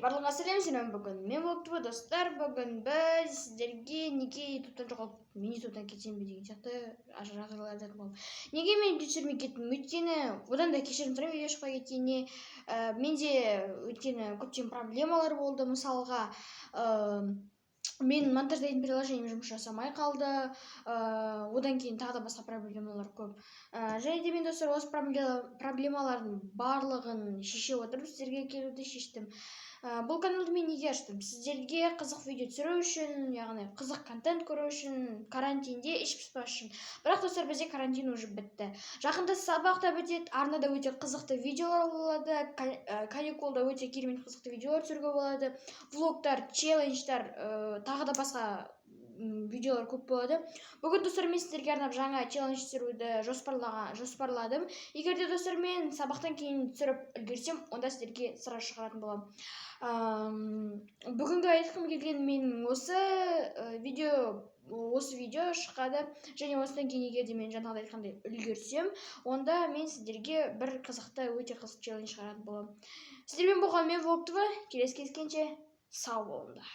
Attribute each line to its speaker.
Speaker 1: барлығыңа сәлем бүгін. Мен болып достар, бүгін біз сіздерге неге ютубтан жоғалып минутадан кетсем бе деген сияқты жағдайлар айтатын боламын. Неге мен видео түсірмей кеттім? Өйткені одан да кешірім сұраймын видео шықпай кеткеніне. Менде өйткені көптеген проблемалар болды. Мысалға, мен монтаждайтын приложением жұмыс жасамай қалды. Одан кейін тағы да басқа проблемалар көп. Және де мен достар осы проблемалардың барлығын шеше отырып сіздерге келуді шештім. Бұл каналды мен неге аштым? Сіздерге қызық видео түсіру үшін, яғни қызық контент көру үшін, карантинде іш пыспас үшін. Бірақ достар, бізде карантин уже бітті. Жақында сабақ та бітеді, арнада өте қызықты видеолар болады, каникулда өте керемет қызықты видеолар түсіруге болады, влогтар, челлендждер, тағы да басқа видеолар көп болады. Бүгін достар, мен сіздерге арнап жаңа челлендж түсіруді жоспарладым. Егер де достар, мен сабақтан кейін түсіріп үлгерсем, онда сіздерге сразу шығаратын боламын. Бүгінгі айтқым келген менің осы видео шыққаны, және осыдан кейін егер де мен жаңағыдай айтқандай үлгерсем, онда мен сіздерге бір өте қызық челлендж шығаратын боламын. Сіздермен болған мен болып келесі кездескенше сау болыңдар.